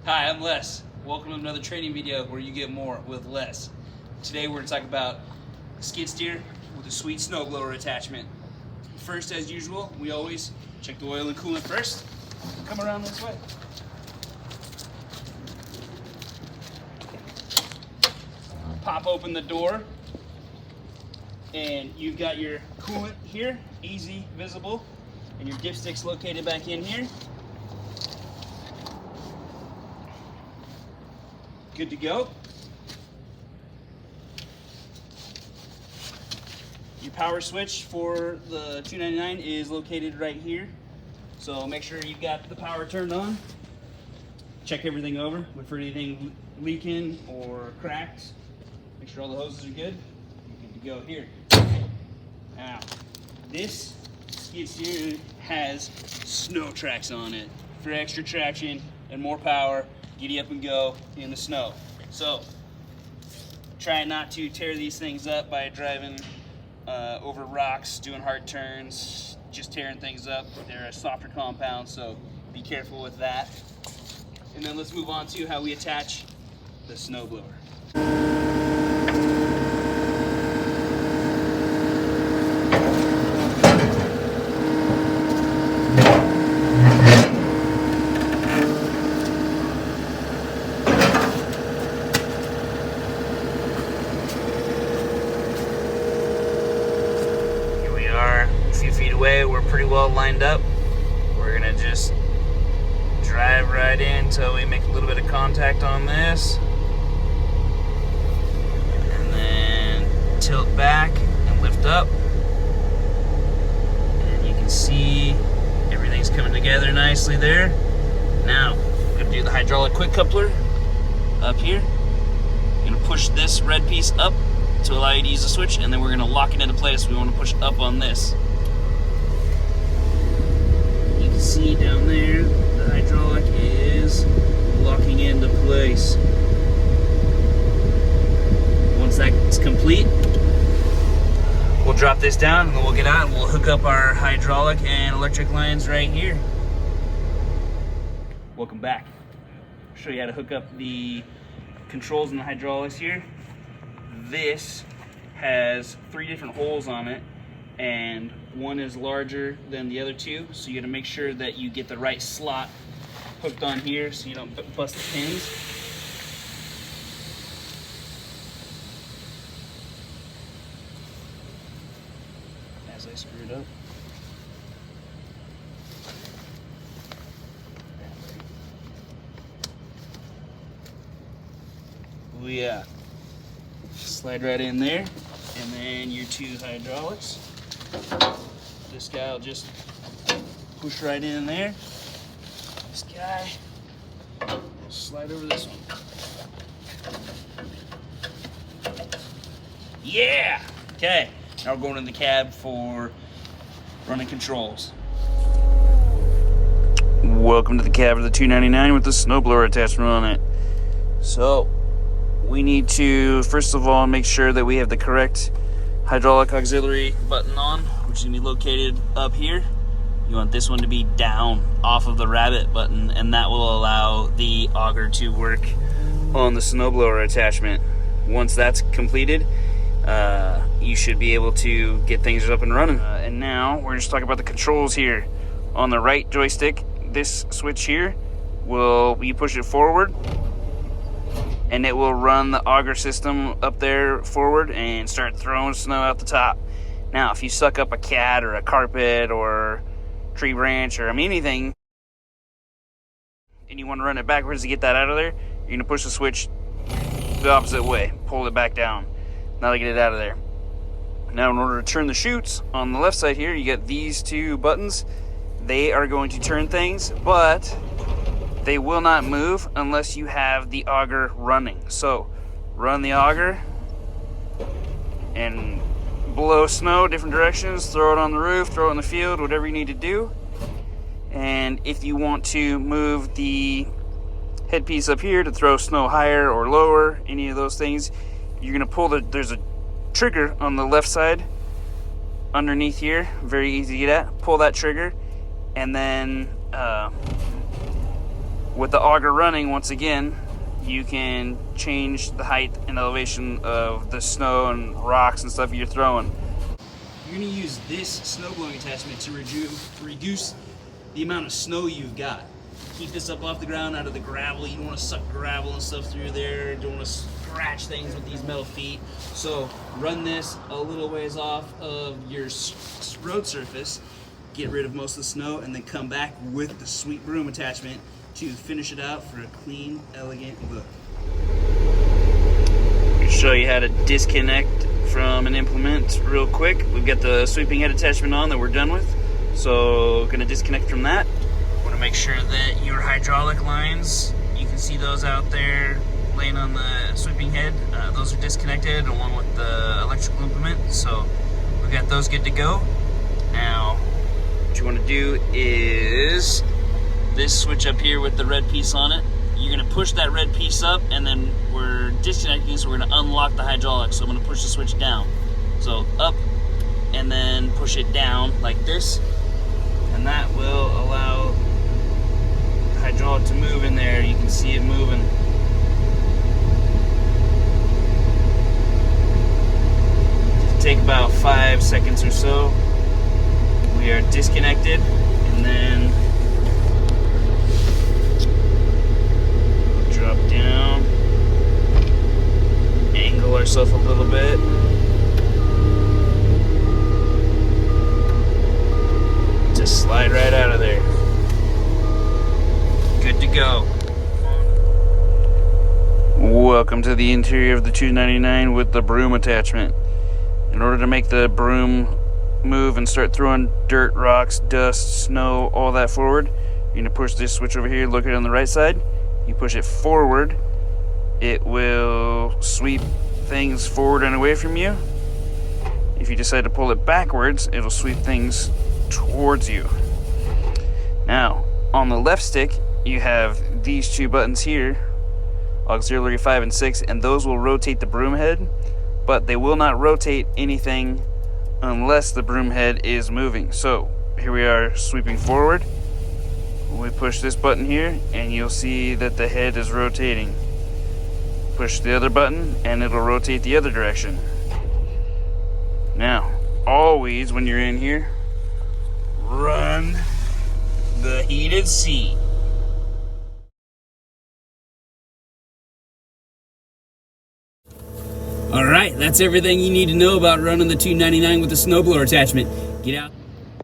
Hi, I'm Les. Welcome to another training video where you get more with Les. Today we're going to talk about a skid steer with a sweet snowblower attachment. First, as usual, we always check the oil and coolant first. Come around this way. Pop open the door and you've got your coolant here, easy visible, and your dipstick's located back in here. Good to go. Your power switch for the 299 is located right here. So make sure you've got the power turned on. Check everything over. Look for anything leaking or cracks. Make sure all the hoses are good. You're good to go here. Now, this skid steer has snow tracks on it for extra traction and more power. Giddy up and go in the snow. So try not to tear these things up by driving over rocks, doing hard turns, just tearing things up. They're a softer compound, so be careful with that. And then let's move on to how we attach the snowblower. We're pretty well lined up. We're gonna just drive right in until we make a little bit of contact on this, and then tilt back and lift up, and you can see everything's coming together nicely there. Now we're gonna do the hydraulic quick coupler up here. You're gonna push this red piece up to allow you to use the switch, and then we're gonna lock it into place. We want to push up on this. See down there, the hydraulic is locking into place. Once that's complete, we'll drop this down and then we'll get out and we'll hook up our hydraulic and electric lines right here. Welcome back. I'll show you how to hook up the controls and the hydraulics here. This has 3 different holes on it, and one is larger than the other two, so you gotta make sure that you get the right slot hooked on here so you don't bust the pins. As I screw it up. Oh yeah. Slide right in there, and then your 2 hydraulics. This guy will just push right in there. This guy will slide over this one. Yeah! Okay, now we're going in the cab for running controls. Welcome to the cab of the 299 with the snowblower attachment on it. So, we need to, first of all, make sure that we have the correct hydraulic auxiliary button on, which is going to be located up here. You want this one to be down off of the rabbit button, and that will allow the auger to work on the snowblower attachment. Once that's completed, you should be able to get things up and running. And now we're just talking about the controls here. On the right joystick, this switch here you push it forward, and it will run the auger system up there forward and start throwing snow out the top. Now, if you suck up a cat or a carpet or tree branch or anything, and you want to run it backwards to get that out of there, you're going to push the switch the opposite way, pull it back down. Now to get it out of there. Now, in order to turn the chutes on the left side here, you get these 2 buttons. They are going to turn things, but they will not move unless you have the auger running. So run the auger and blow snow different directions, throw it on the roof, throw it in the field, whatever you need to do. And if you want to move the headpiece up here to throw snow higher or lower, any of those things, you're gonna pull there's a trigger on the left side underneath here, very easy to get at. Pull that trigger, and then with the auger running, once again, you can change the height and elevation of the snow and rocks and stuff you're throwing. You're going to use this snow blowing attachment to reduce the amount of snow you've got. Keep this up off the ground, out of the gravel. You don't want to suck gravel and stuff through there. You don't want to scratch things with these metal feet. So run this a little ways off of your road surface, get rid of most of the snow, and then come back with the sweet broom attachment to finish it out for a clean, elegant look. I'll show you how to disconnect from an implement real quick. We've got the sweeping head attachment on that we're done with, so going to disconnect from that. Want to make sure that your hydraulic lines, you can see those out there laying on the sweeping head, those are disconnected along with the electrical implement, so we've got those good to go. Now what you want to do is this switch up here with the red piece on it. You're going to push that red piece up, and then we're disconnecting, so we're going to unlock the hydraulics. So I'm going to push the switch down. So up, and then push it down like this, and that will allow the hydraulic to move in there. You can see it moving. Take about 5 seconds or so. We are disconnected, and then drop down, angle ourselves a little bit. Just slide right out of there. Good to go. Welcome to the interior of the 299 with the broom attachment. In order to make the broom move and start throwing dirt, rocks, dust, snow, all that forward, you're going to push this switch over here, look at it on the right side. You push it forward, it will sweep things forward and away from you. If you decide to pull it backwards, it'll sweep things towards you. Now, on the left stick, you have these two buttons here, auxiliary 5 and 6, and those will rotate the broom head, but they will not rotate anything unless the broom head is moving. So here we are sweeping forward. We push this button here, and you'll see that the head is rotating. Push the other button, and it'll rotate the other direction. Now, always when you're in here, run the heated seat. Alright, that's everything you need to know about running the 299 with the snowblower attachment. Get out.